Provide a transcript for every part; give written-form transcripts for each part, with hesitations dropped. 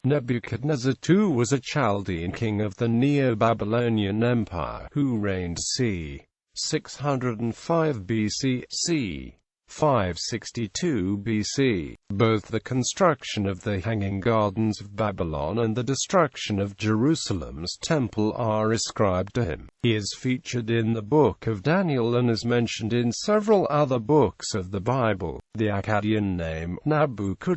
Nebuchadnezzar II was a Chaldean king of the Neo-Babylonian Empire, who reigned c. 605 BC, c. 562 BC. Both the construction of the Hanging Gardens of Babylon and the destruction of Jerusalem's temple are ascribed to him. He is featured in the Book of Daniel and is mentioned in several other books of the Bible. The Akkadian name Nabucco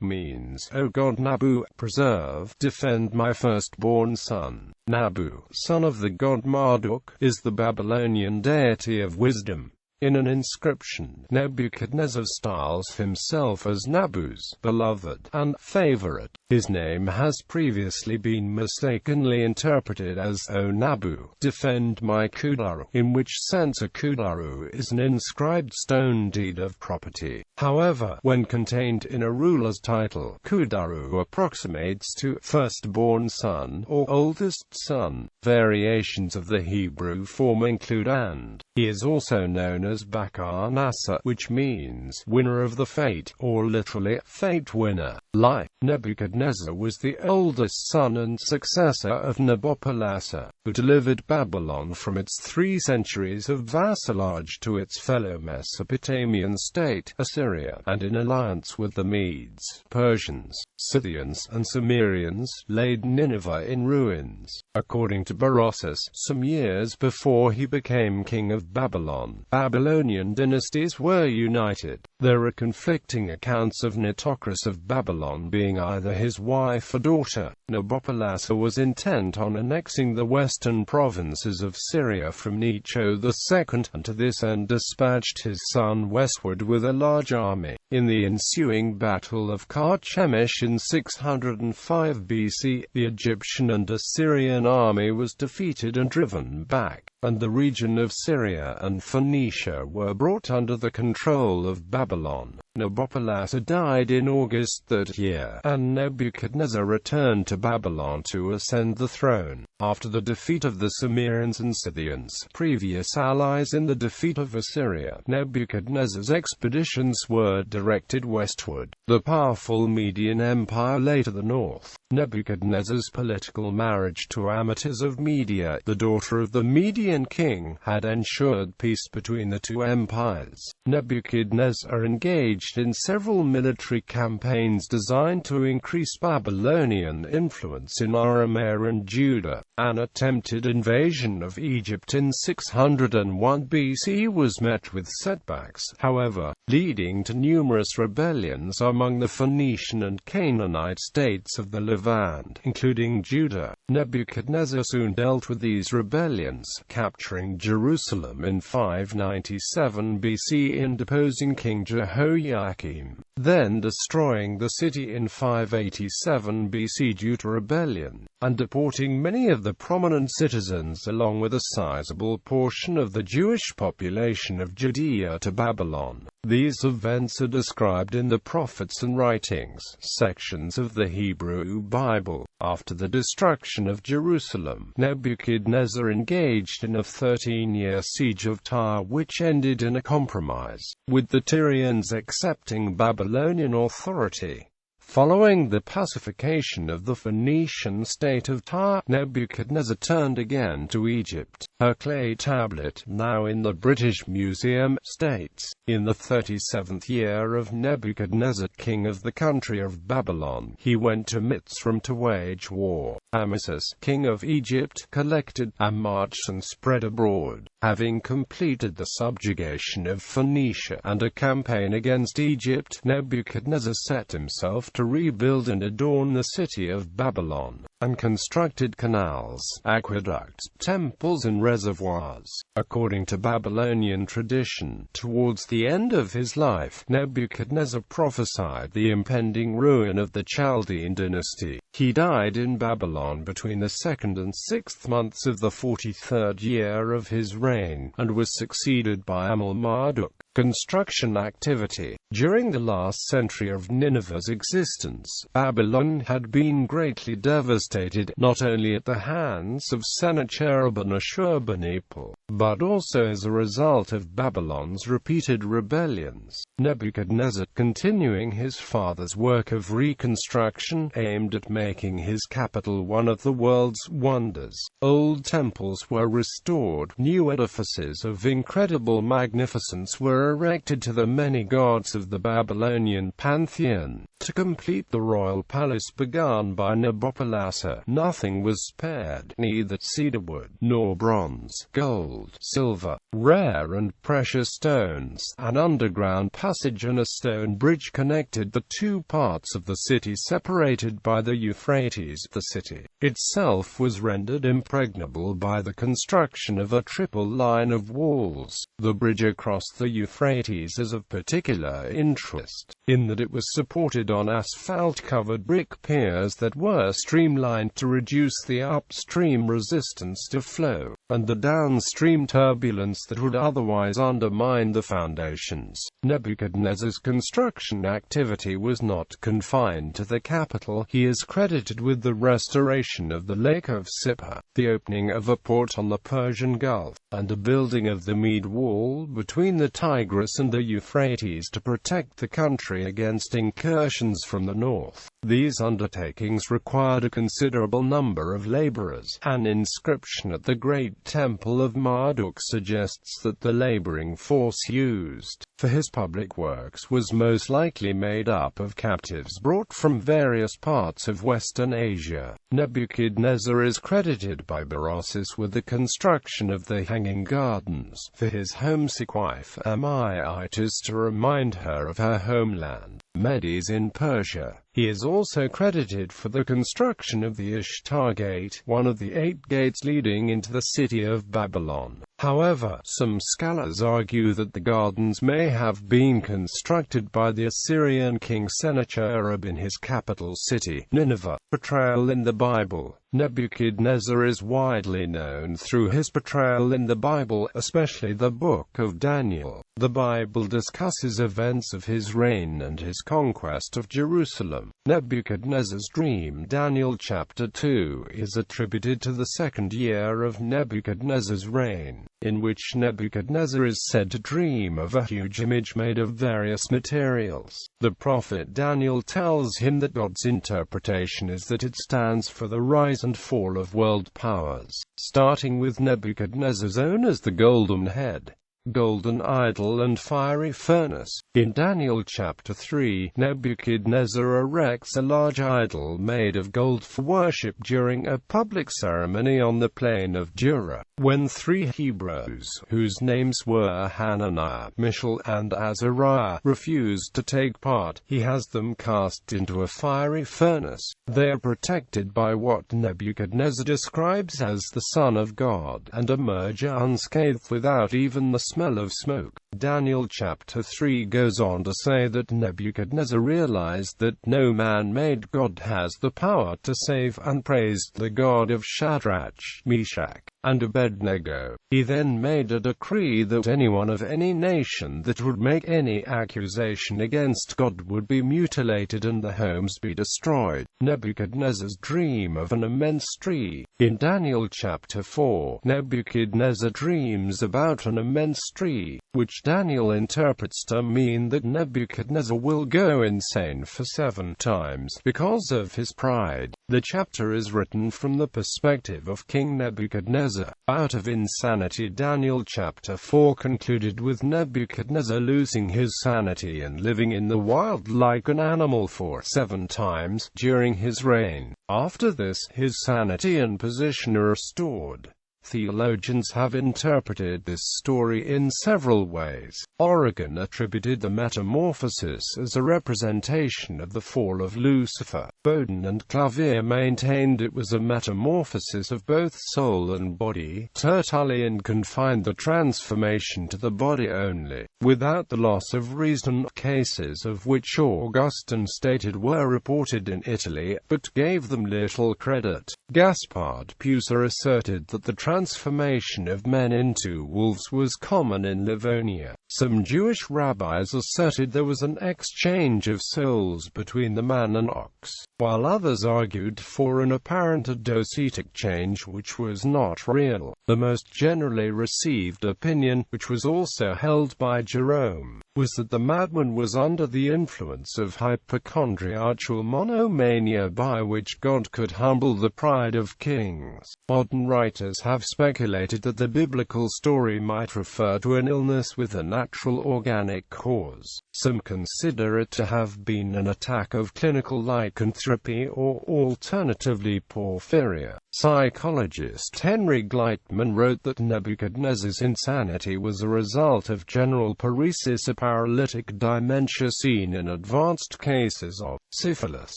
means, "O God Nabu, preserve, defend my firstborn son." Nabu, son of the god Marduk, is the Babylonian deity of wisdom. In an inscription, Nebuchadnezzar styles himself as Nabu's beloved and favorite. His name has previously been mistakenly interpreted as "O Nabu, defend my Kudaru," in which sense a Kudaru is an inscribed stone deed of property. However, when contained in a ruler's title, Kudaru approximates to firstborn son or oldest son. Variations of the Hebrew form include "and." He is also known as Bakar Nasser, which means winner of the fate, or literally, fate winner. Like Nebuchadnezzar was the oldest son and successor of Nabopolassar, who delivered Babylon from its 3 centuries of vassalage to its fellow Mesopotamian state, Assyria, and in alliance with the Medes, Persians, Scythians, and Cimmerians, laid Nineveh in ruins. According to Berosus, some years before he became king of Babylon, Babylonian dynasties were united. There are conflicting accounts of Nitocris of Babylon being either his wife or daughter. Nabopolassar was intent on annexing the western provinces of Syria from Necho II, and to this end dispatched his son westward with a large army. In the ensuing Battle of Carchemish in 605 BC, the Egyptian and Assyrian army was defeated and driven back, and the region of Syria and Phoenicia were brought under the control of Babylon. Nabopolassar died in August that year, and Nebuchadnezzar returned to Babylon to ascend the throne. After the defeat of the Cimmerians and Scythians, previous allies in the defeat of Assyria, Nebuchadnezzar's expeditions were directed westward. The powerful Median Empire lay to the north. Nebuchadnezzar's political marriage to Amytas of Media, the daughter of the Median king, had ensured peace between the two empires. Nebuchadnezzar engaged in several military campaigns designed to increase Babylonian influence in Aramea and Judah. An attempted invasion of Egypt in 601 BC was met with setbacks, however, leading to numerous rebellions among the Phoenician and Canaanite states of the Levant, including Judah. Nebuchadnezzar soon dealt with these rebellions, capturing Jerusalem in 597 BC and deposing King Jehoiakim, then destroying the city in 587 BC due to rebellion, and deporting many of the prominent citizens along with a sizable portion of the Jewish population of Judea to Babylon. These events are described in the Prophets and Writings sections of the Hebrew Bible. After the destruction of Jerusalem, Nebuchadnezzar engaged in a 13-year siege of Tyre which ended in a compromise, with the Tyrians accepting Babylonian authority. Following the pacification of the Phoenician state of Tyre, Nebuchadnezzar turned again to Egypt. Her clay tablet, now in the British Museum, states, "In the 37th year of Nebuchadnezzar, king of the country of Babylon, he went to Mitzrayim to wage war. Amytas, king of Egypt, collected a march and spread abroad. Having completed the subjugation of Phoenicia and a campaign against Egypt, Nebuchadnezzar set himself to rebuild and adorn the city of Babylon, and constructed canals, aqueducts, temples and reservoirs." According to Babylonian tradition, towards the end of his life, Nebuchadnezzar prophesied the impending ruin of the Chaldean dynasty. He died in Babylon between the 2nd and 6th months of the 43rd year of his reign, and was succeeded by Amel-Marduk. Construction activity. During the last century of Nineveh's existence, Babylon had been greatly devastated, not only at the hands of Sennacherib and Ashurbanipal, but also as a result of Babylon's repeated rebellions. Nebuchadnezzar, continuing his father's work of reconstruction, aimed at making his capital one of the world's wonders. Old temples were restored, new edifices of incredible magnificence were erected to the many gods of the Babylonian pantheon. To complete the royal palace begun by Nabopolassar, nothing was spared, neither cedarwood nor bronze, gold, silver, rare and precious stones. An underground passage and a stone bridge connected the two parts of the city separated by the Euphrates. The city itself was rendered impregnable by the construction of a triple line of walls. The bridge across the Euphrates is of particular interest, in that it was supported on asphalt-covered brick piers that were streamlined to reduce the upstream resistance to flow, and the downstream turbulence that would otherwise undermine the foundations. Nebuchadnezzar's construction activity was not confined to the capital. He is credited with the restoration of the Lake of Sippar, the opening of a port on the Persian Gulf, and a building of the Mede Wall between the Tigris and the Euphrates to protect the country against incursions from the north. These undertakings required a considerable number of laborers. An inscription at the Great Temple of Marduk suggests that the laboring force used for his public works was most likely made up of captives brought from various parts of Western Asia. Nebuchadnezzar is credited by Berosus with the construction of the Hanging Gardens for his homesick wife Amytis to remind her of her homeland, Medes in Persia. He is also credited for the construction of the Ishtar Gate, one of the 8 gates leading into the city of Babylon. However, some scholars argue that the gardens may have been constructed by the Assyrian king Sennacherib in his capital city, Nineveh. Portrayal in the Bible. Nebuchadnezzar is widely known through his portrayal in the Bible, especially the Book of Daniel. The Bible discusses events of his reign and his conquest of Jerusalem. Nebuchadnezzar's dream, Daniel chapter 2, is attributed to the 2nd year of Nebuchadnezzar's reign, in which Nebuchadnezzar is said to dream of a huge image made of various materials. The prophet Daniel tells him that God's interpretation is that it stands for the rise and fall of world powers, starting with Nebuchadnezzar's own as the golden head, golden idol and fiery furnace. In Daniel chapter 3, Nebuchadnezzar erects a large idol made of gold for worship during a public ceremony on the plain of Dura. When 3 Hebrews, whose names were Hananiah, Mishael, and Azariah, refused to take part, he has them cast into a fiery furnace. They are protected by what Nebuchadnezzar describes as the Son of God, and emerge unscathed without even the smell of smoke. Daniel chapter 3 goes on to say that Nebuchadnezzar realized that no man-made God has the power to save, and praised the God of Shadrach, Meshach, and Abednego. He then made a decree that anyone of any nation that would make any accusation against God would be mutilated and the homes be destroyed. Nebuchadnezzar's dream of an immense tree. In Daniel chapter 4, Nebuchadnezzar dreams about an immense tree, which Daniel interprets to mean that Nebuchadnezzar will go insane for 7 times because of his pride. The chapter is written from the perspective of King Nebuchadnezzar. Out of insanity, Daniel chapter 4 concluded with Nebuchadnezzar losing his sanity and living in the wild like an animal for 7 times during his reign. After this, his sanity and position are restored. Theologians have interpreted this story in several ways. Origen attributed the metamorphosis as a representation of the fall of Lucifer. Bodin and Clavier maintained it was a metamorphosis of both soul and body. Tertullian confined the transformation to the body only, without the loss of reason. Cases of which Augustine stated were reported in Italy, but gave them little credit. Gaspard Pucer asserted that the transformation of men into wolves was common in Livonia. Some Jewish rabbis asserted there was an exchange of souls between the man and ox, while others argued for an apparent docetic change which was not real. The most generally received opinion, which was also held by Jerome, was that the madman was under the influence of hypochondriacal monomania, by which God could humble the pride of kings. Modern writers have speculated that the biblical story might refer to an illness with a natural organic cause. Some consider it to have been an attack of clinical lycanthropy or alternatively porphyria. Psychologist Henry Gleitman wrote that Nebuchadnezzar's insanity was a result of general paresis, a paralytic dementia seen in advanced cases of syphilis.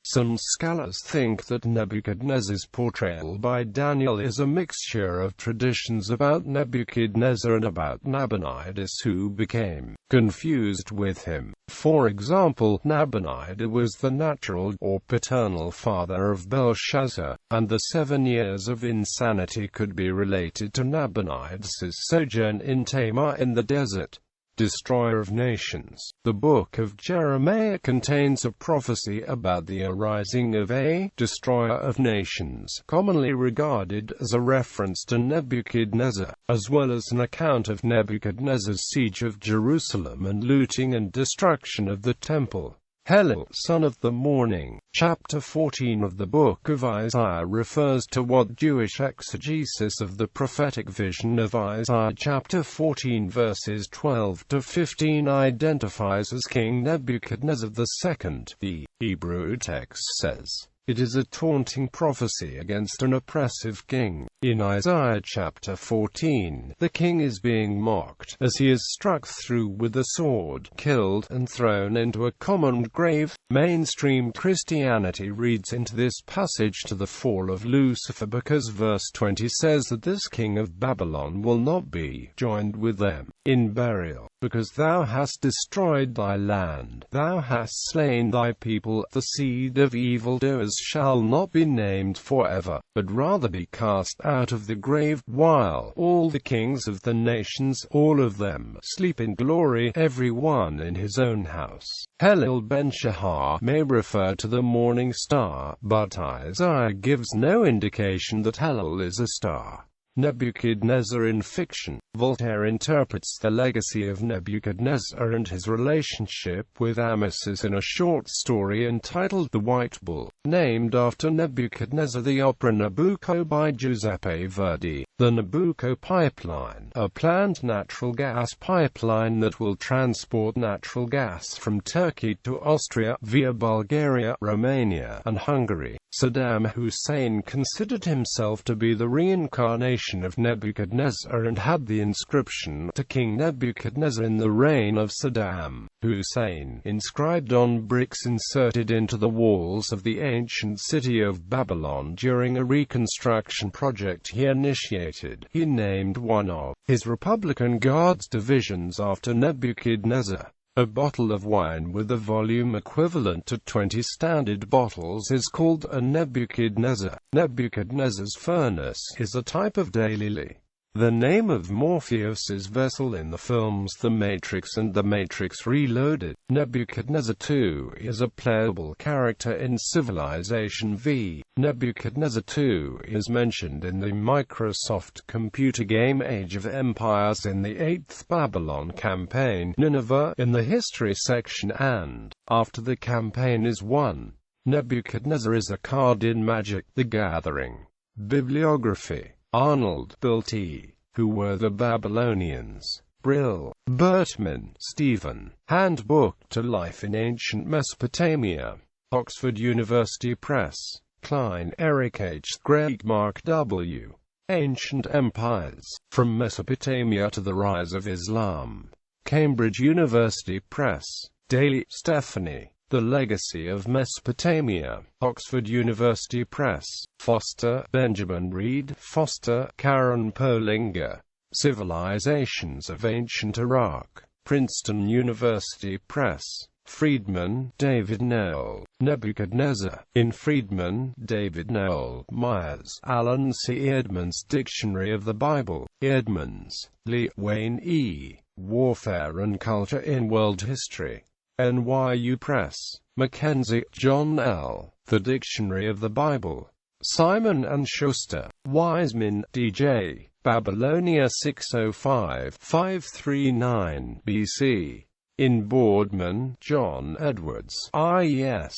Some scholars think that Nebuchadnezzar's portrayal by Daniel is a mixture of traditions about Nebuchadnezzar and about Nabonidus, who became confused with him. For example, Nabonidus was the natural or paternal father of Belshazzar, and the 7 years of insanity could be related to Nabonidus's sojourn in Tamar in the desert. Destroyer of nations. The book of Jeremiah contains a prophecy about the arising of a destroyer of nations, commonly regarded as a reference to Nebuchadnezzar, as well as an account of Nebuchadnezzar's siege of Jerusalem and looting and destruction of the temple. Helel, son of the morning. Chapter 14 of the book of Isaiah refers to what Jewish exegesis of the prophetic vision of Isaiah chapter 14 verses 12 to 15 identifies as King Nebuchadnezzar II. The Hebrew text says, "It is a taunting prophecy against an oppressive king." In Isaiah chapter 14, the king is being mocked, as he is struck through with a sword, killed, and thrown into a common grave. Mainstream Christianity reads into this passage to the fall of Lucifer, because verse 20 says that this king of Babylon will not be joined with them in burial, because thou hast destroyed thy land, thou hast slain thy people. The seed of evildoers shall not be named forever, but rather be cast out of the grave, while all the kings of the nations, all of them, sleep in glory, every one in his own house. Helel ben Shahar may refer to the morning star, but Isaiah gives no indication that Helel is a star. Nebuchadnezzar in fiction. Voltaire interprets the legacy of Nebuchadnezzar and his relationship with Amasis in a short story entitled The White Bull, named after Nebuchadnezzar. The Opera Nabucco by Giuseppe Verdi. The Nabucco pipeline, a planned natural gas pipeline that will transport natural gas from Turkey to Austria via Bulgaria, Romania, and Hungary. Saddam Hussein considered himself to be the reincarnation of Nebuchadnezzar and had the inscription to King Nebuchadnezzar in the reign of Saddam Hussein inscribed on bricks inserted into the walls of the ancient city of Babylon during a reconstruction project he initiated. He named one of his Republican Guards divisions after Nebuchadnezzar. A bottle of wine with a volume equivalent to 20 standard bottles is called a Nebuchadnezzar. Nebuchadnezzar's furnace is a type of daylily, the name of Morpheus's vessel in the films The Matrix and The Matrix Reloaded. Nebuchadnezzar II is a playable character in Civilization V. Nebuchadnezzar II is mentioned in the Microsoft computer game Age of Empires in the 8th Babylon campaign, Nineveh, in the history section, and after the campaign is won. Nebuchadnezzar is a card in Magic: The Gathering. Bibliography. Arnold, Bill T. Who Were the Babylonians? Brill, Bertman, Stephen. Handbook to Life in Ancient Mesopotamia. Oxford University Press. Klein, Eric H. Gregg, Mark W. Ancient Empires, From Mesopotamia to the Rise of Islam. Cambridge University Press. Daly, Stephanie. The Legacy of Mesopotamia. Oxford University Press. Foster, Benjamin Reed. Foster, Karen Polinger. Civilizations of Ancient Iraq. Princeton University Press. Friedman, David Noel. Nebuchadnezzar, in Friedman, David Noel, Myers, Alan C. Edmonds Dictionary of the Bible, Edmonds, Lee, Wayne E. Warfare and Culture in World History. NYU Press. Mackenzie, John L. The Dictionary of the Bible. Simon & Schuster. Wiseman, D.J. Babylonia 605-539 BC. In Boardman, John Edwards, IES.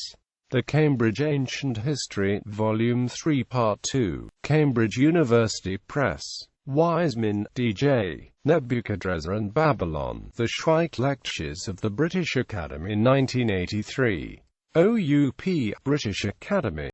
The Cambridge Ancient History, Volume 3 Part 2. Cambridge University Press. Wiseman, D.J. Nebuchadnezzar and Babylon. The Schweik Lectures of the British Academy 1983. OUP, British Academy.